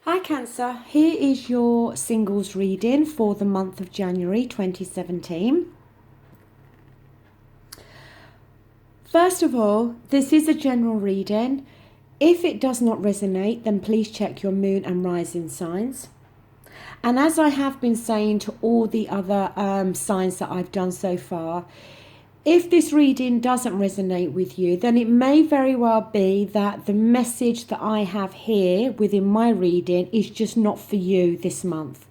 Hi Cancer, here is your singles reading for the month of January 2017. First of all, this is a general reading. If it does not resonate, then please check your moon and rising signs. And as I have been saying to all the other signs that I've done so far, if this reading doesn't resonate with you, then it may very well be that the message that I have here within my reading is just not for you this month.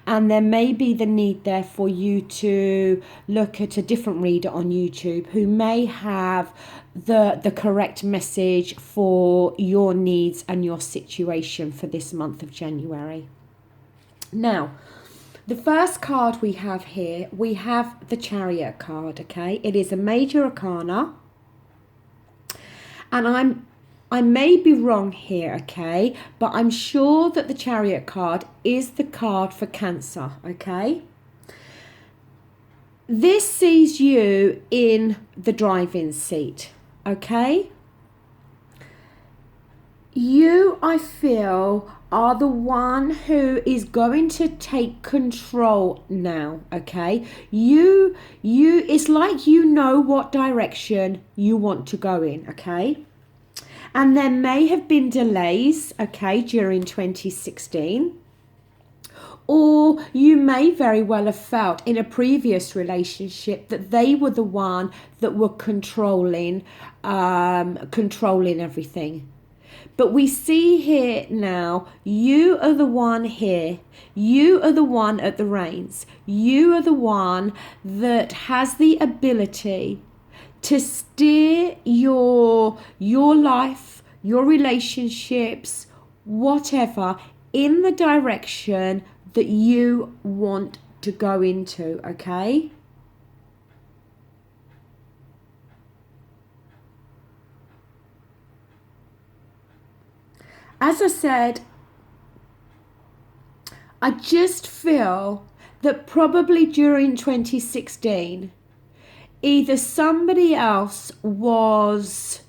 And there may be the need there for you to look at a different reader on YouTube who may have the correct message for your needs and your situation for this month of January. Now, the first card we have here, we have the Chariot card, okay? It is a major arcana. And I may be wrong here, okay? But I'm sure that the Chariot card is the card for Cancer, okay? This sees you in the driving seat, okay? You, I feel, are the one who is going to take control now, okay? It's like you know what direction you want to go in, okay? And there may have been delays, okay, during 2016. Or you may very well have felt in a previous relationship that they were the one that were controlling everything. But we see here now, you are the one here. You are the one at the reins. You are the one that has the ability to steer your life, your relationships, whatever, in the direction that you want to go into, okay? As I said, I just feel that probably during 2016, either somebody else was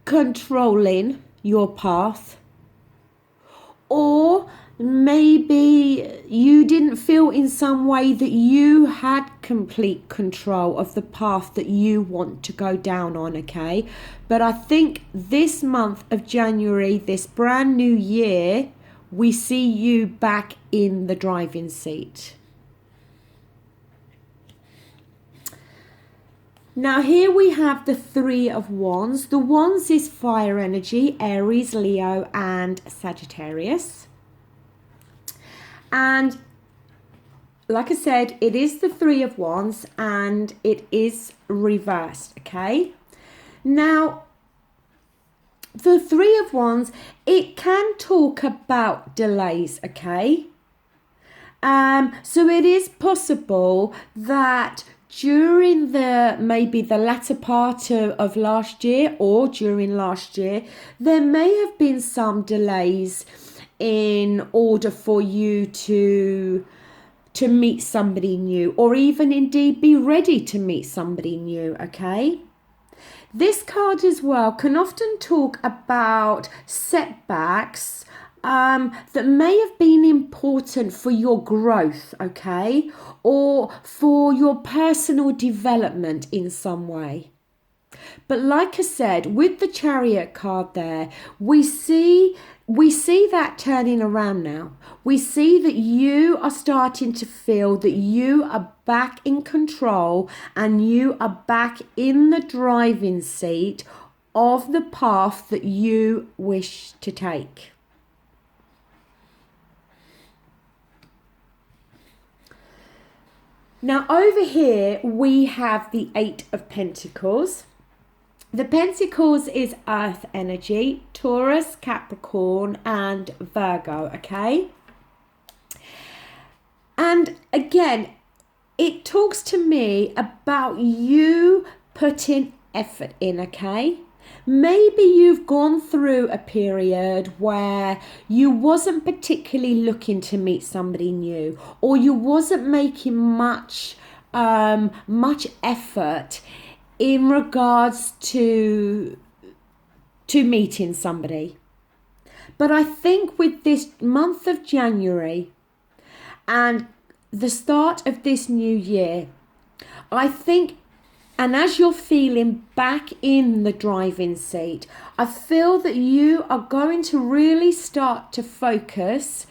controlling your path, or maybe you didn't feel in some way that you had complete control of the path that you want to go down on, okay? But I think this month of January, this brand new year, we see you back in the driving seat. Now here we have the Three of Wands. The Wands is fire energy, Aries, Leo and Sagittarius. And like I said, it is the Three of Wands and it is reversed, okay? Now, the Three of Wands, it can talk about delays, okay? So it is possible that during maybe the latter part of last year or during last year, there may have been some delays in order for you to meet somebody new, or even indeed be ready to meet somebody new, okay? This card as well can often talk about setbacks that may have been important for your growth, okay? Or for your personal development in some way. But like I said, with the Chariot card there, we see that turning around now. We see that you are starting to feel that you are back in control and you are back in the driving seat of the path that you wish to take. Now over here we have the Eight of Pentacles. The Pentacles is earth energy, Taurus, Capricorn and Virgo, okay? And again, it talks to me about you putting effort in, okay? Maybe you've gone through a period where you wasn't particularly looking to meet somebody new, or you wasn't making much effort in regards to meeting somebody. But I think with this month of January and the start of this new year, I think, and as you're feeling back in the driving seat, I feel that you are going to really start to focus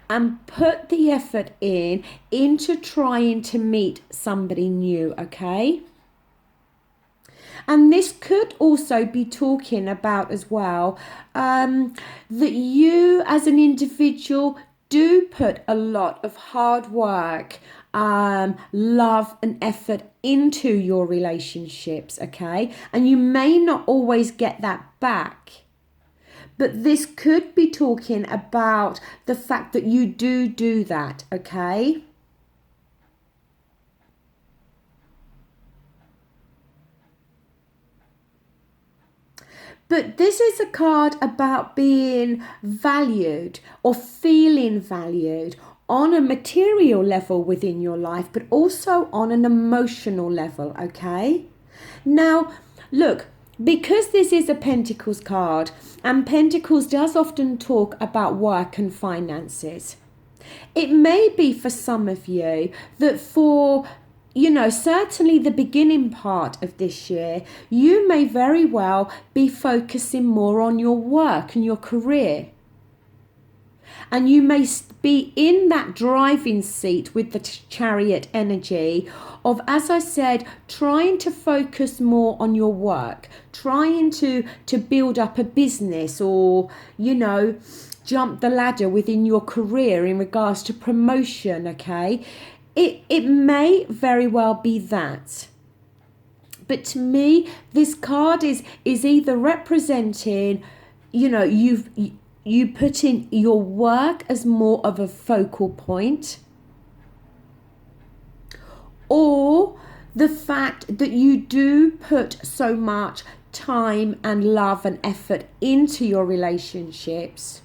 and put the effort into trying to meet somebody new, okay? And this could also be talking about as well that you as an individual do put a lot of hard work, love and effort into your relationships, okay? And you may not always get that back. But this could be talking about the fact that you do that, okay? But this is a card about being valued or feeling valued on a material level within your life, but also on an emotional level, okay? Now, look, because this is a Pentacles card, and Pentacles does often talk about work and finances, it may be for some of you that for certainly the beginning part of this year, you may very well be focusing more on your work and your career. And you may be in that driving seat with the Chariot energy of, as I said, trying to focus more on your work, trying to build up a business or, jump the ladder within your career in regards to promotion, okay? It may very well be that. But to me, this card is either representing, you put in your work as more of a focal point, or the fact that you do put so much time and love and effort into your relationships,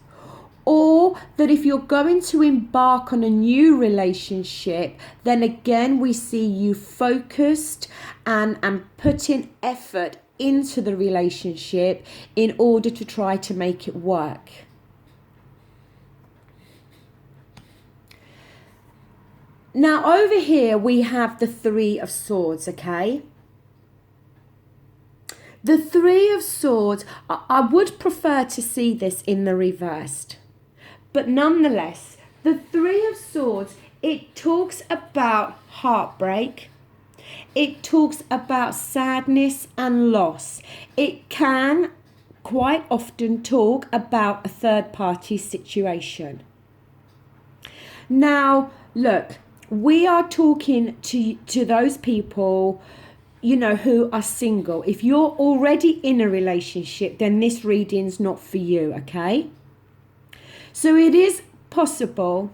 or that if you're going to embark on a new relationship, then again we see you focused and putting effort into the relationship in order to try to make it work. Now over here we have the Three of Swords, okay? The Three of Swords, I would prefer to see this in the reversed. But nonetheless, the Three of Swords, it talks about heartbreak. It talks about sadness and loss. It can quite often talk about a third-party situation. Now, look, we are talking to those people, who are single. If you're already in a relationship, then this reading's not for you, okay? So it is possible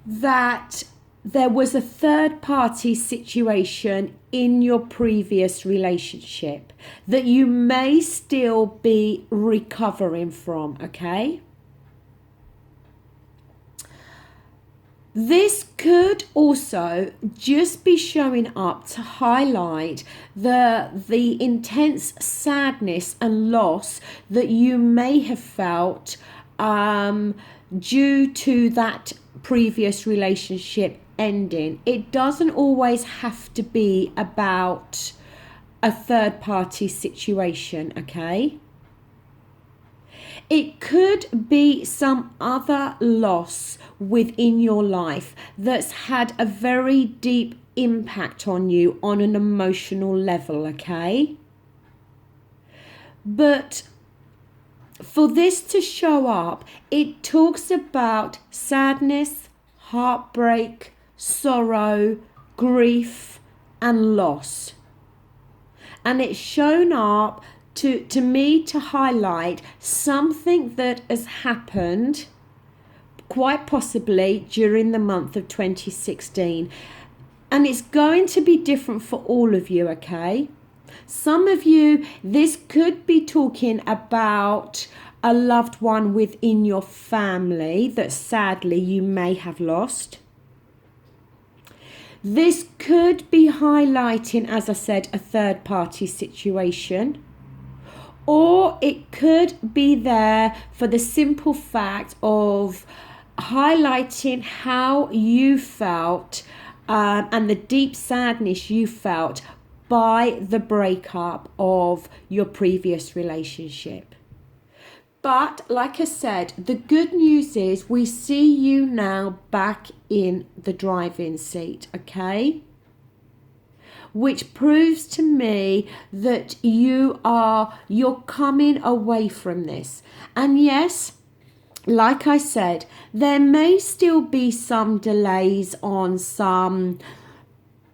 that there was a third-party situation in your previous relationship that you may still be recovering from, okay? This could also just be showing up to highlight the intense sadness and loss that you may have felt due to that previous relationship ending. It doesn't always have to be about a third-party situation, okay? It could be some other loss within your life that's had a very deep impact on you on an emotional level, okay? But for this to show up, it talks about sadness, heartbreak, sorrow, grief, and loss. And it's shown up to me to highlight something that has happened quite possibly during the month of 2016. And it's going to be different for all of you, okay? Some of you, this could be talking about a loved one within your family that sadly you may have lost. This could be highlighting, as I said, a third-party situation. or it could be there for the simple fact of highlighting how you felt and the deep sadness you felt by the breakup of your previous relationship. But like I said, the good news is we see you now back in the driving seat, okay? Which proves to me that you're coming away from this. And yes, like I said, there may still be some delays on some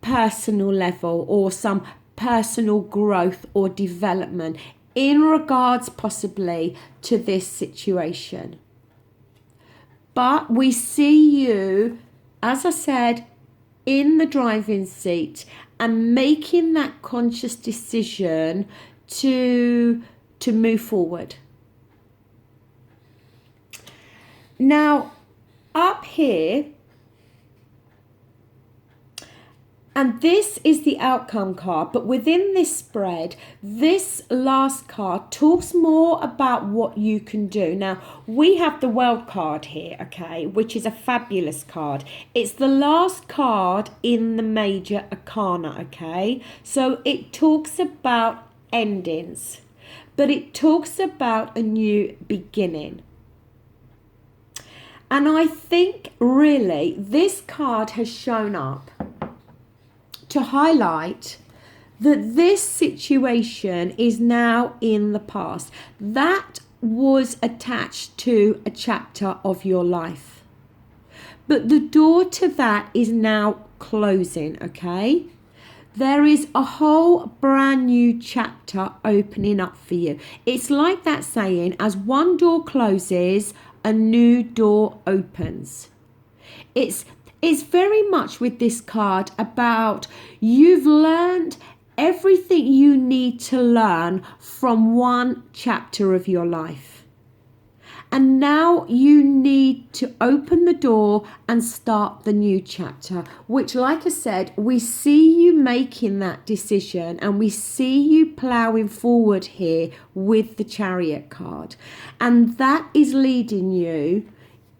personal level or some personal growth or development in regards possibly to this situation. But we see you, as I said, in the driving seat and making that conscious decision to move forward. Now, up here, and this is the outcome card, but within this spread, this last card talks more about what you can do. Now, we have the World card here, okay, which is a fabulous card. It's the last card in the major arcana, okay? So it talks about endings, but it talks about a new beginning. And I think really this card has shown up to highlight that this situation is now in the past. That was attached to a chapter of your life. But the door to that is now closing, okay? There is a whole brand new chapter opening up for you. It's like that saying, as one door closes, a new door opens. It's very much with this card about you've learned everything you need to learn from one chapter of your life. And now you need to open the door and start the new chapter, which, like I said, we see you making that decision and we see you ploughing forward here with the Chariot card. And that is leading you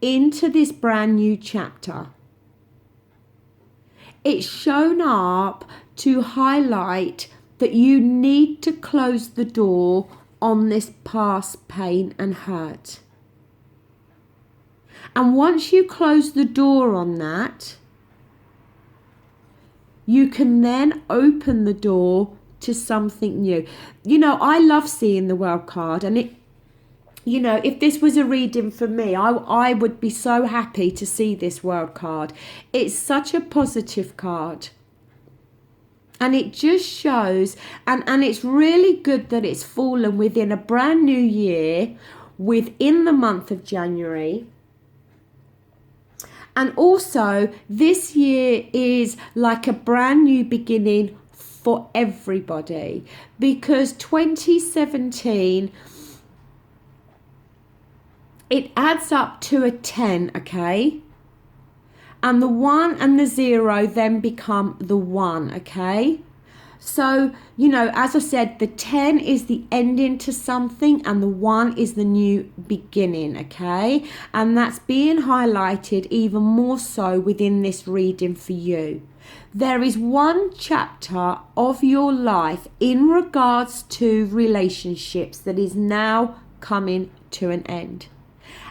into this brand new chapter. It's shown up to highlight that you need to close the door on this past pain and hurt. And once you close the door on that, you can then open the door to something new. You know, I love seeing the World card, and it, you know, if this was a reading for me, I would be so happy to see this World card. It's such a positive card. And it just shows, and it's really good that it's fallen within a brand new year, within the month of January. And also, this year is like a brand new beginning for everybody, because 2017, it adds up to a 10, okay? And the 1 and the 0 then become the 1, okay? So, you know, as I said, the 10 is the ending to something and the 1 is the new beginning, okay? And that's being highlighted even more so within this reading for you. There is one chapter of your life in regards to relationships that is now coming to an end.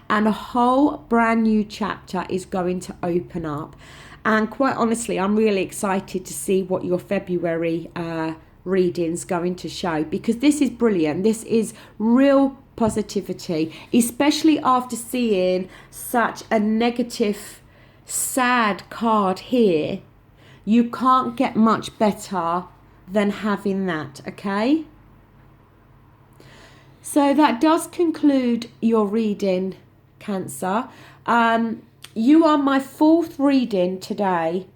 And a whole brand new chapter is going to open up. And quite honestly, I'm really excited to see what your February reading's going to show, because this is brilliant. This is real positivity, especially after seeing such a negative, sad card here. You can't get much better than having that, okay? So that does conclude your reading, Cancer. You are my 4th reading today,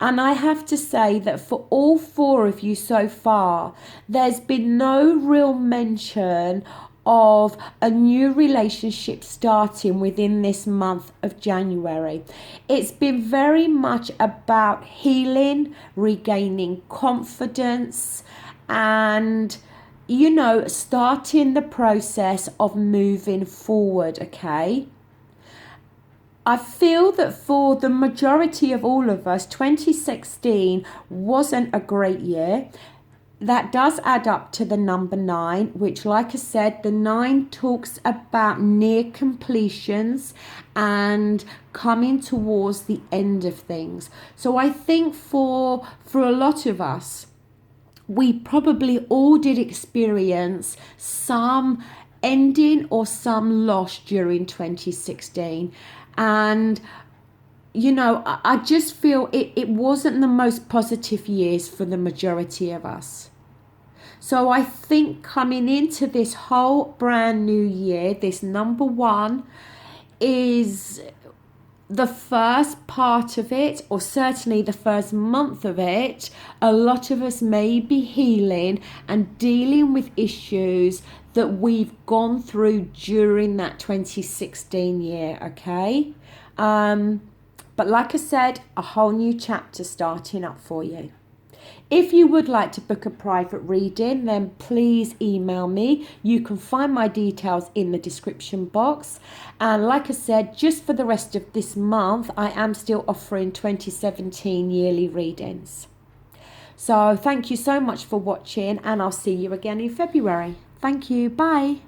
and I have to say that for all 4 of you so far, there's been no real mention of a new relationship starting within this month of January. It's been very much about healing, regaining confidence, and starting the process of moving forward, okay? I feel that for the majority of all of us, 2016 wasn't a great year. That does add up to the number 9, which, like I said, the 9 talks about near completions and coming towards the end of things. So I think for a lot of us, we probably all did experience some ending or some loss during 2016. And I just feel it wasn't the most positive years for the majority of us. So I think coming into this whole brand new year, this number 1 is the first part of it, or certainly the first month of it. A lot of us may be healing and dealing with issues that we've gone through during that 2016 year, okay? But like I said, a whole new chapter starting up for you. If you would like to book a private reading, then please email me. You can find my details in the description box. And like I said, just for the rest of this month, I am still offering 2017 yearly readings. So thank you so much for watching, and I'll see you again in February. Thank you. Bye.